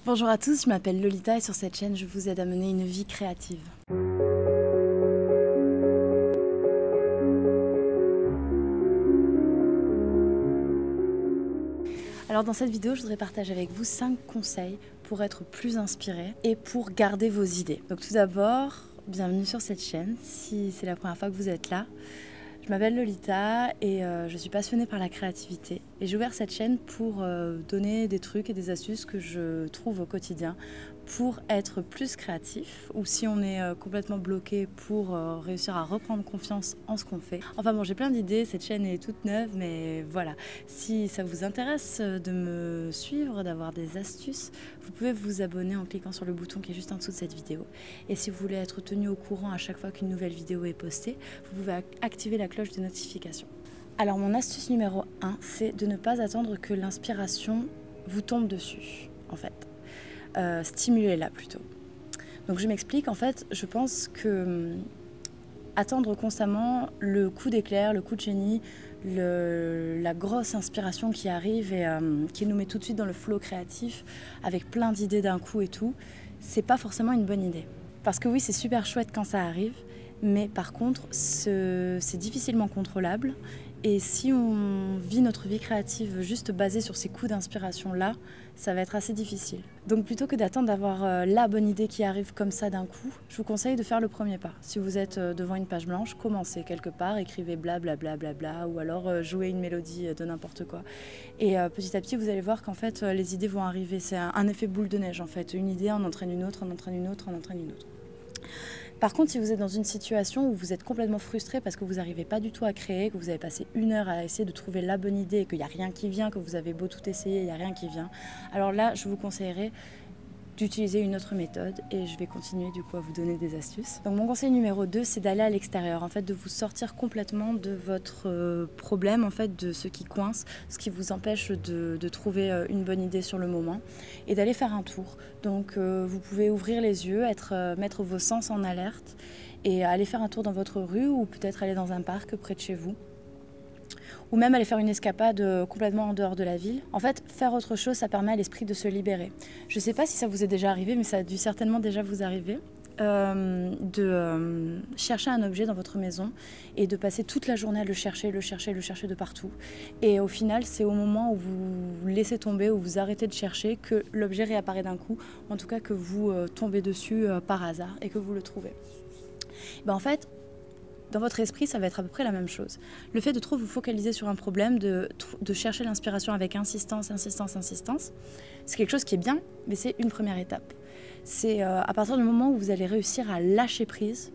Bonjour à tous, je m'appelle Lolita et sur cette chaîne, je vous aide à mener une vie créative. Alors dans cette vidéo, je voudrais partager avec vous 5 conseils pour être plus inspiré et pour garder vos idées. Donc tout d'abord, bienvenue sur cette chaîne, si c'est la première fois que vous êtes là. Je m'appelle Lolita et je suis passionnée par la créativité. Et j'ai ouvert cette chaîne pour donner des trucs et des astuces que je trouve au quotidien pour être plus créatif, ou si on est complètement bloqué, pour réussir à reprendre confiance en ce qu'on fait. Enfin bon, j'ai plein d'idées, cette chaîne est toute neuve, mais voilà. Si ça vous intéresse de me suivre, d'avoir des astuces, vous pouvez vous abonner en cliquant sur le bouton qui est juste en dessous de cette vidéo. Et si vous voulez être tenu au courant à chaque fois qu'une nouvelle vidéo est postée, vous pouvez activer la cloche de notification. Alors mon astuce numéro 1, c'est de ne pas attendre que l'inspiration vous tombe dessus, en fait. Stimulez-la plutôt. Donc je m'explique, en fait, je pense que attendre constamment le coup d'éclair, le coup de génie, la grosse inspiration qui arrive et qui nous met tout de suite dans le flow créatif avec plein d'idées d'un coup et tout, c'est pas forcément une bonne idée. Parce que oui, c'est super chouette quand ça arrive, mais par contre, c'est difficilement contrôlable. Et si on vit notre vie créative juste basée sur ces coups d'inspiration-là, ça va être assez difficile. Donc plutôt que d'attendre d'avoir la bonne idée qui arrive comme ça d'un coup, je vous conseille de faire le premier pas. Si vous êtes devant une page blanche, commencez quelque part, écrivez blablabla, bla bla bla, ou alors jouez une mélodie de n'importe quoi. Et petit à petit, vous allez voir qu'en fait, les idées vont arriver. C'est un effet boule de neige en fait. Une idée en entraîne une autre, en entraîne une autre, en entraîne une autre. Par contre, si vous êtes dans une situation où vous êtes complètement frustré parce que vous n'arrivez pas du tout à créer, que vous avez passé 1 heure à essayer de trouver la bonne idée et qu'il n'y a rien qui vient, que vous avez beau tout essayer, il n'y a rien qui vient, alors là, je vous conseillerais d'utiliser une autre méthode et je vais continuer du coup à vous donner des astuces. Donc mon conseil numéro 2, c'est d'aller à l'extérieur, en fait de vous sortir complètement de votre problème, en fait de ce qui coince, ce qui vous empêche de trouver une bonne idée sur le moment et d'aller faire un tour. Donc vous pouvez ouvrir les yeux, mettre vos sens en alerte et aller faire un tour dans votre rue ou peut-être aller dans un parc près de chez vous. Ou même aller faire une escapade complètement en dehors de la ville. En fait, faire autre chose, ça permet à l'esprit de se libérer. Je ne sais pas si ça vous est déjà arrivé, mais ça a dû certainement déjà vous arriver, de chercher un objet dans votre maison et de passer toute la journée à le chercher de partout. Et au final, c'est au moment où vous laissez tomber, où vous arrêtez de chercher, que l'objet réapparaît d'un coup, en tout cas que vous tombez dessus par hasard et que vous le trouvez. Ben, en fait, dans votre esprit, ça va être à peu près la même chose. Le fait de trop vous focaliser sur un problème, de chercher l'inspiration avec insistance, c'est quelque chose qui est bien, mais c'est une première étape. C'est à partir du moment où vous allez réussir à lâcher prise,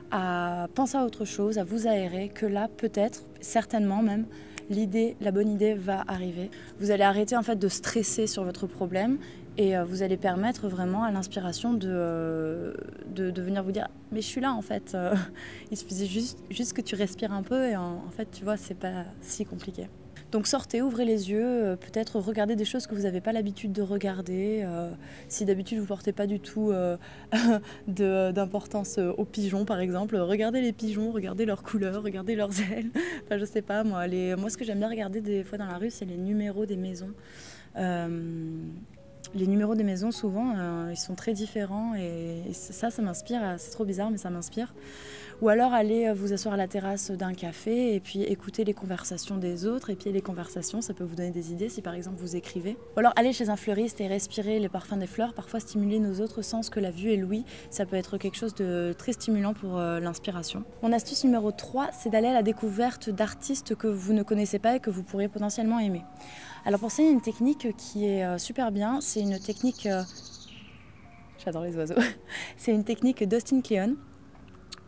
à penser à autre chose, à vous aérer, que là, peut-être, certainement même, la bonne idée va arriver. Vous allez arrêter en fait de stresser sur votre problème et vous allez permettre vraiment à l'inspiration de venir vous dire « mais je suis là en fait, il suffisait juste que tu respires un peu et en fait tu vois c'est pas si compliqué ». Donc sortez, ouvrez les yeux, peut-être regardez des choses que vous n'avez pas l'habitude de regarder. Si d'habitude vous ne portez pas du tout d'importance aux pigeons par exemple, regardez les pigeons, regardez leurs couleurs, regardez leurs ailes. Enfin je sais pas moi, moi ce que j'aime bien regarder des fois dans la rue c'est les numéros des maisons. Les numéros des maisons, souvent, ils sont très différents et ça m'inspire. C'est trop bizarre, mais ça m'inspire. Ou alors aller vous asseoir à la terrasse d'un café et puis écouter les conversations des autres. Et puis les conversations, ça peut vous donner des idées si par exemple vous écrivez. Ou alors aller chez un fleuriste et respirer les parfums des fleurs. Parfois stimuler nos autres sens que la vue et l'ouïe. Ça peut être quelque chose de très stimulant pour l'inspiration. Mon astuce numéro 3, c'est d'aller à la découverte d'artistes que vous ne connaissez pas et que vous pourriez potentiellement aimer. Alors pour ça, il y a une technique qui est super bien. C'est une technique... J'adore les oiseaux. C'est une technique d'Austin Kleon.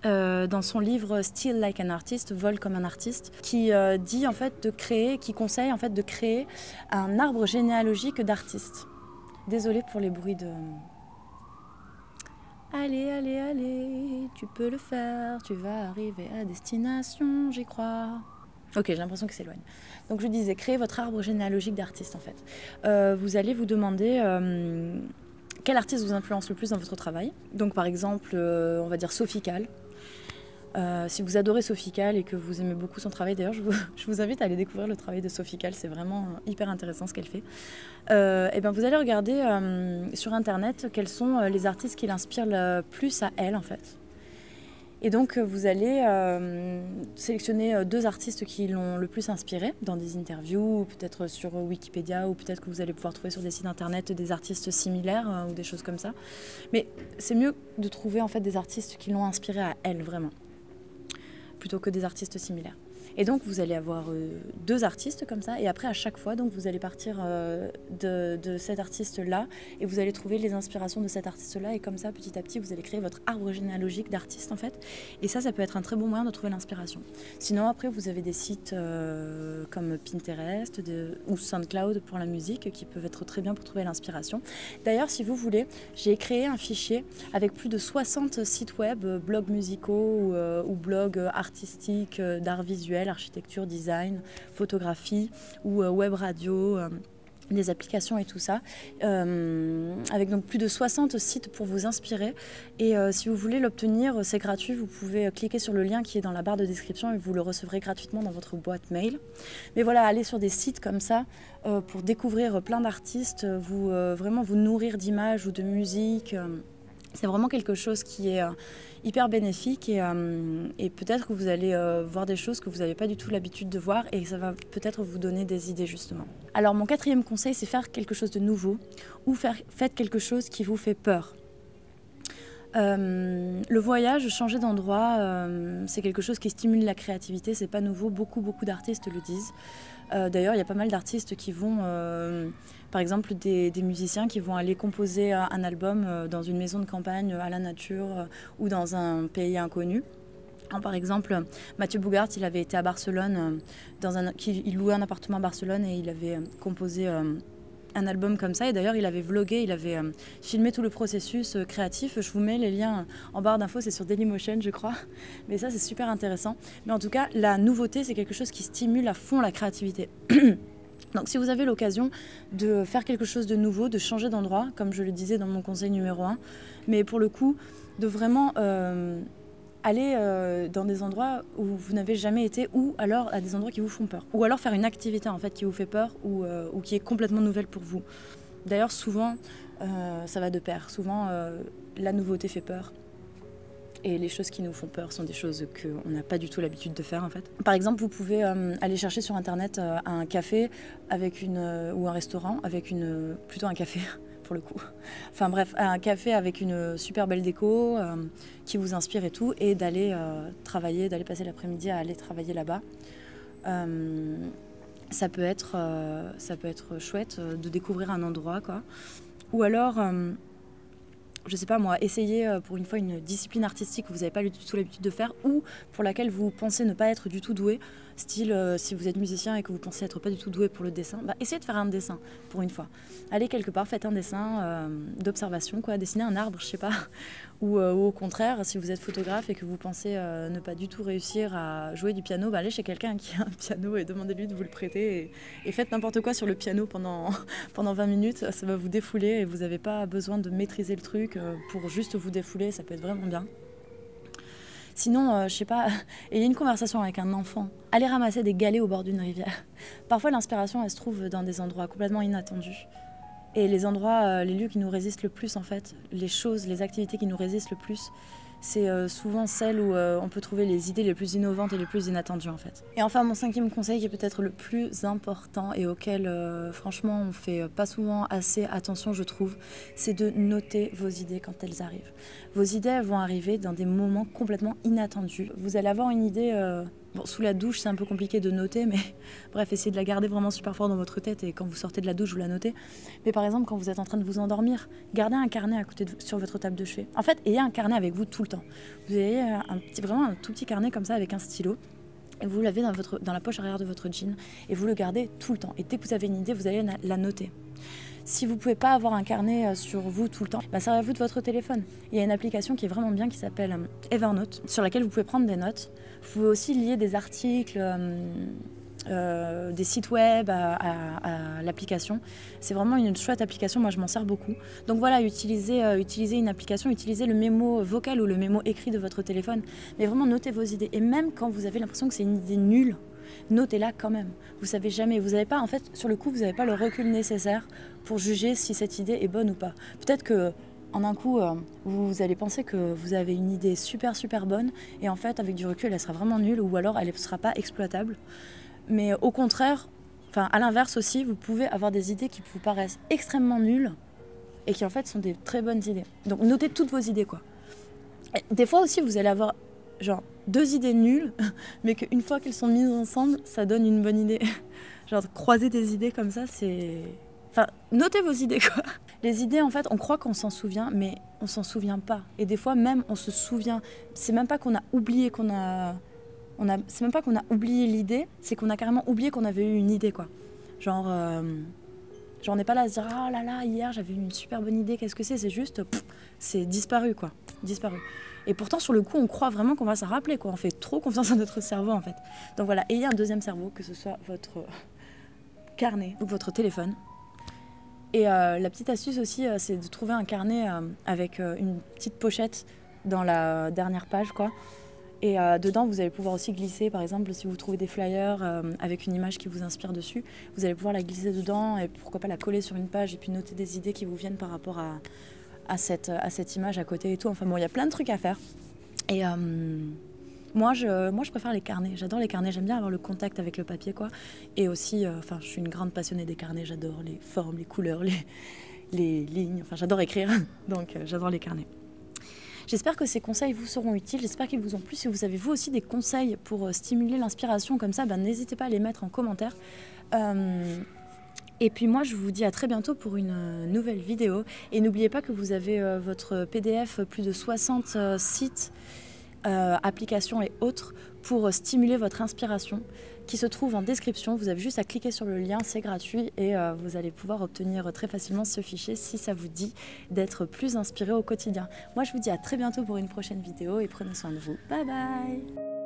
Dans son livre Still Like an Artist, Vol comme un artiste, qui dit en fait qui conseille en fait de créer un arbre généalogique d'artistes. Désolée pour les bruits de... Allez, allez, allez, tu peux le faire, tu vas arriver à destination, j'y crois. Ok, j'ai l'impression qu'il s'éloigne. Donc je disais, créez votre arbre généalogique d'artistes en fait. Vous allez vous demander quel artiste vous influence le plus dans votre travail. Donc par exemple, on va dire Sophie Calle. Si vous adorez Sophie Calle et que vous aimez beaucoup son travail, d'ailleurs, je vous invite à aller découvrir le travail de Sophie Calle, c'est vraiment hyper intéressant ce qu'elle fait. Et bien vous allez regarder sur internet quels sont les artistes qui l'inspirent le plus à elle en fait. Et donc vous allez sélectionner 2 artistes qui l'ont le plus inspiré dans des interviews, ou peut-être sur Wikipédia, ou peut-être que vous allez pouvoir trouver sur des sites internet des artistes similaires ou des choses comme ça. Mais c'est mieux de trouver en fait des artistes qui l'ont inspiré à elle vraiment, plutôt que des artistes similaires. Et donc vous allez avoir 2 artistes comme ça, et après à chaque fois donc vous allez partir de cet artiste-là et vous allez trouver les inspirations de cet artiste-là, et comme ça petit à petit vous allez créer votre arbre généalogique d'artistes en fait, et ça peut être un très bon moyen de trouver l'inspiration. Sinon après vous avez des sites comme Pinterest ou SoundCloud pour la musique qui peuvent être très bien pour trouver l'inspiration. D'ailleurs si vous voulez, j'ai créé un fichier avec plus de 60 sites web, blogs musicaux ou blogs artistiques, d'art visuel, architecture, design, photographie ou web radio, des applications et tout ça, avec donc plus de 60 sites pour vous inspirer. Et si vous voulez l'obtenir, c'est gratuit, vous pouvez cliquer sur le lien qui est dans la barre de description et vous le recevrez gratuitement dans votre boîte mail. Mais voilà, allez sur des sites comme ça pour découvrir plein d'artistes, vraiment vous nourrir d'images ou de musique. C'est vraiment quelque chose qui est hyper bénéfique et peut-être que vous allez voir des choses que vous n'avez pas du tout l'habitude de voir, et ça va peut-être vous donner des idées justement. Alors mon 4e conseil, c'est faire quelque chose de nouveau ou faites quelque chose qui vous fait peur. Le voyage, changer d'endroit, c'est quelque chose qui stimule la créativité, c'est pas nouveau, beaucoup d'artistes le disent. D'ailleurs, il y a pas mal d'artistes qui vont, par exemple des musiciens qui vont aller composer un album dans une maison de campagne à la nature ou dans un pays inconnu. Par exemple, Mathieu Bougart, il avait été à Barcelone, il louait un appartement à Barcelone et il avait composé un album comme ça, et d'ailleurs il avait vlogué, il avait filmé tout le processus créatif. Je vous mets les liens en barre d'infos, c'est sur Dailymotion je crois, mais ça c'est super intéressant. Mais en tout cas la nouveauté, c'est quelque chose qui stimule à fond la créativité. Donc si vous avez l'occasion de faire quelque chose de nouveau, de changer d'endroit, comme je le disais dans mon conseil numéro 1, mais pour le coup de vraiment aller dans des endroits où vous n'avez jamais été, ou alors à des endroits qui vous font peur, ou alors faire une activité en fait qui vous fait peur ou qui est complètement nouvelle pour vous. D'ailleurs souvent ça va de pair, souvent la nouveauté fait peur. Et les choses qui nous font peur sont des choses qu'on n'a pas du tout l'habitude de faire en fait. Par exemple, vous pouvez aller chercher sur internet un café ou un restaurant avec plutôt un café pour le coup. Enfin bref, un café avec une super belle déco qui vous inspire et tout, et d'aller travailler, d'aller passer l'après-midi à aller travailler là-bas. Ça peut être chouette de découvrir un endroit quoi. Ou alors je sais pas moi, essayer pour une fois une discipline artistique que vous n'avez pas du tout l'habitude de faire, ou pour laquelle vous pensez ne pas être du tout doué, style si vous êtes musicien et que vous pensez être pas du tout doué pour le dessin, essayez de faire un dessin pour une fois. Allez quelque part, faites un dessin d'observation, quoi, dessiner un arbre, je sais pas, ou au contraire, si vous êtes photographe et que vous pensez ne pas du tout réussir à jouer du piano, allez chez quelqu'un qui a un piano et demandez-lui de vous le prêter, et faites n'importe quoi sur le piano pendant 20 minutes, ça va vous défouler et vous n'avez pas besoin de maîtriser le truc pour juste vous défouler, ça peut être vraiment bien. Sinon, je sais pas, ayez une conversation avec un enfant. Allez ramasser des galets au bord d'une rivière. Parfois, l'inspiration, elle se trouve dans des endroits complètement inattendus. Et les endroits, les lieux qui nous résistent le plus, en fait, les choses, les activités qui nous résistent le plus, c'est souvent celles où on peut trouver les idées les plus innovantes et les plus inattendues, en fait. Et enfin, mon 5e conseil, qui est peut-être le plus important et auquel, franchement, on fait pas souvent assez attention, je trouve, c'est de noter vos idées quand elles arrivent. Vos idées, elles vont arriver dans des moments complètement inattendus. Vous allez avoir une idée... Bon, sous la douche, c'est un peu compliqué de noter, mais bref, essayez de la garder vraiment super fort dans votre tête, et quand vous sortez de la douche, vous la notez. Mais par exemple, quand vous êtes en train de vous endormir, gardez un carnet à côté sur votre table de chevet. En fait, ayez un carnet avec vous tout le temps. Vous avez vraiment un tout petit carnet comme ça avec un stylo, et vous l'avez dans la poche arrière de votre jean, et vous le gardez tout le temps. Et dès que vous avez une idée, vous allez la noter. Si vous ne pouvez pas avoir un carnet sur vous tout le temps, servez-vous de votre téléphone. Il y a une application qui est vraiment bien qui s'appelle Evernote, sur laquelle vous pouvez prendre des notes. Vous pouvez aussi lier des articles des sites web à l'application. C'est vraiment une chouette application, moi je m'en sers beaucoup. Donc voilà, utilisez une application, utilisez le mémo vocal ou le mémo écrit de votre téléphone, mais vraiment notez vos idées. Et même quand vous avez l'impression que c'est une idée nulle, notez-la quand même. Vous savez jamais, vous n'avez pas, en fait, sur le coup, vous n'avez pas le recul nécessaire pour juger si cette idée est bonne ou pas. Peut-être que en un coup, vous allez penser que vous avez une idée super bonne et en fait, avec du recul, elle sera vraiment nulle ou alors elle ne sera pas exploitable. Mais au contraire, à l'inverse aussi, vous pouvez avoir des idées qui vous paraissent extrêmement nulles et qui en fait sont des très bonnes idées. Donc notez toutes vos idées quoi. Et des fois aussi, vous allez avoir genre 2 idées nulles, mais qu'une fois qu'elles sont mises ensemble, ça donne une bonne idée. Genre croiser des idées comme ça, c'est... notez vos idées quoi. Les idées, en fait, on croit qu'on s'en souvient, mais on s'en souvient pas. Et des fois même, on se souvient. C'est même pas qu'on a oublié c'est même pas qu'on a oublié l'idée, c'est qu'on a carrément oublié qu'on avait eu une idée, quoi. Genre, on n'est pas là à se dire « Ah là là, hier, j'avais eu une super bonne idée, qu'est-ce que c'est ?» C'est juste, c'est disparu, quoi. Disparu. Et pourtant, sur le coup, on croit vraiment qu'on va s'en rappeler, quoi. On fait trop confiance à notre cerveau, en fait. Donc voilà, ayez un deuxième cerveau, que ce soit votre carnet ou votre téléphone. Et la petite astuce aussi, c'est de trouver un carnet avec une petite pochette dans la dernière page, quoi. Et dedans, vous allez pouvoir aussi glisser, par exemple, si vous trouvez des flyers avec une image qui vous inspire dessus, vous allez pouvoir la glisser dedans et pourquoi pas la coller sur une page et puis noter des idées qui vous viennent par rapport à cette image à côté et tout. Enfin bon, il y a plein de trucs à faire. Et moi, je préfère les carnets. J'adore les carnets. J'aime bien avoir le contact avec le papier, quoi. Et aussi, je suis une grande passionnée des carnets. J'adore les formes, les couleurs, les lignes. Enfin, j'adore écrire. Donc, j'adore les carnets. J'espère que ces conseils vous seront utiles, j'espère qu'ils vous ont plu. Si vous avez vous aussi des conseils pour stimuler l'inspiration comme ça, n'hésitez pas à les mettre en commentaire. Et puis moi, je vous dis à très bientôt pour une nouvelle vidéo. Et n'oubliez pas que vous avez votre PDF, plus de 60 sites, applications et autres pour stimuler votre inspiration, qui se trouve en description. Vous avez juste à cliquer sur le lien, c'est gratuit et vous allez pouvoir obtenir très facilement ce fichier si ça vous dit d'être plus inspiré au quotidien. Moi, je vous dis à très bientôt pour une prochaine vidéo et prenez soin de vous. Bye bye!